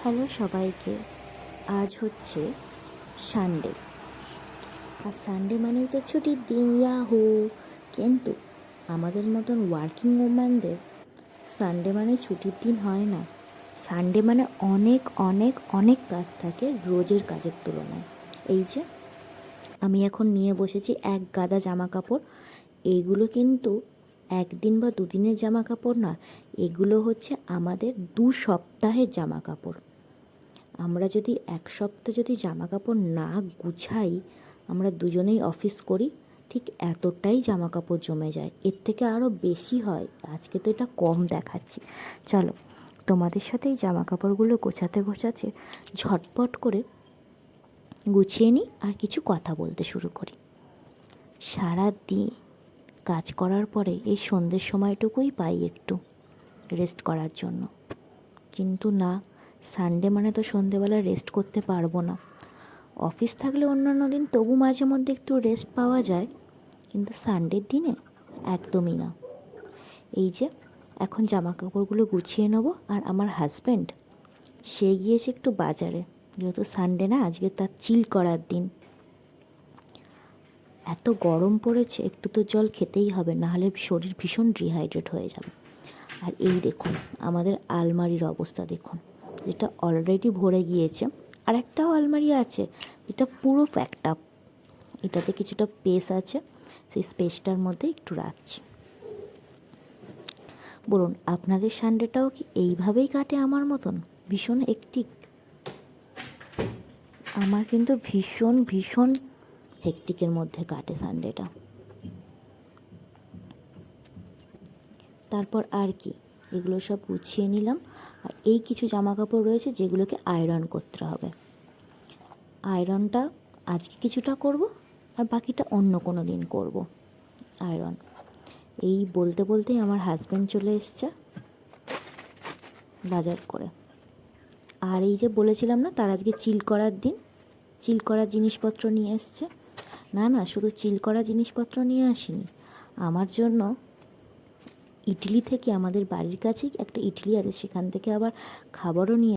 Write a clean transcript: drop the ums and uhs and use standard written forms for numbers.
Hello সবাইকে। আজ হচ্ছে সানডে, আর সানডে মানেই তো ছুটির দিন, ইয়াহু। কিন্তু আমাদের মতন ওয়ার্কিং ওম্যানদের সানডে মানে ছুটির দিন হয় না। সানডে মানে অনেক অনেক অনেক কাজ থাকে রোজের কাজের তুলনায়। এই যে আমি এখন নিয়ে বসেছি এক গাদা জামা কাপড়। এইগুলো কিন্তু একদিন বা দুদিনের জামা কাপড় না, এগুলো হচ্ছে আমাদের 2 সপ্তাহের জামা কাপড়। আমরা যদি এক সপ্তাহ যদি জামা কাপড় না গুছাই, আমরা দুজনেই অফিস করি, ঠিক এতটাই জামা কাপড় জমে যায়। এর থেকে আরও বেশি হয়, আজকে তো এটা কম দেখাচ্ছি। চলো তোমাদের সাথে এই জামা কাপড়গুলো গোছাতে গোছাতে ঝটপট করে গুছিয়ে নিই আর কিছু কথা বলতে শুরু করি। সারা দিন কাজ করার পরে এই সন্ধ্যের সময়টুকুই পাই একটু রেস্ট করার জন্য, কিন্তু না, সানডে মানে তো সন্ধেবেলা রেস্ট করতে পারবো না। অফিস থাকলে অন্যান্য দিন তবু মাঝে মধ্যে একটু রেস্ট পাওয়া যায়, কিন্তু সানডের দিনে একদমই না। এই যে এখন জামা কাপড়গুলো গুছিয়ে নেবো, আর আমার হাজব্যান্ড সে গিয়েছে একটু বাজারে, যেহেতু সানডে না, আজকে তার চিল করার দিন। এত গরম পড়েছে, একটু তো জল খেতেই হবে, নাহলে শরীর ভীষণ ডিহাইড্রেট হয়ে যাবে। আর এই দেখুন আমাদের আলমারির অবস্থা দেখুন, যেটা অলরেডি ভরে গিয়েছে। আর একটাও আলমারি আছে, এটা পুরো প্যাকড আপ। এটাতে কিছুটা স্পেস আছে, সেই স্পেসটার মধ্যে একটু রাখছি। বলুন আপনাদের সানডেটাও কি এইভাবেই কাটে আমার মতন, ভীষণ হেক্টিক? আমার কিন্তু ভীষণ ভীষণ হেক্টিকের মধ্যে কাটে সানডেটা। তারপর আর কি, এগুলো সব গুছিয়ে নিলাম। আর এই কিছু জামা কাপড় রয়েছে যেগুলোকে আয়রন করতে হবে। আয়রনটা আজকে কিছুটা করব, আর বাকিটা অন্য কোনো দিন করব আয়রন। এই বলতে বলতেই আমার হাজব্যান্ড চলে এসছে বাজার করে। আর এই যে বলেছিলাম না তার আজকে চিল করার দিন, চিল করার জিনিসপত্র নিয়ে এসছে। না না, শুধু চিল করা জিনিসপত্র নিয়ে আসিনি, আমার জন্য ইডলি থেকে, আমাদের বাড়ির কাছেই একটা ইডলি আছে, সেখান থেকে আবার খাবারও নিয়ে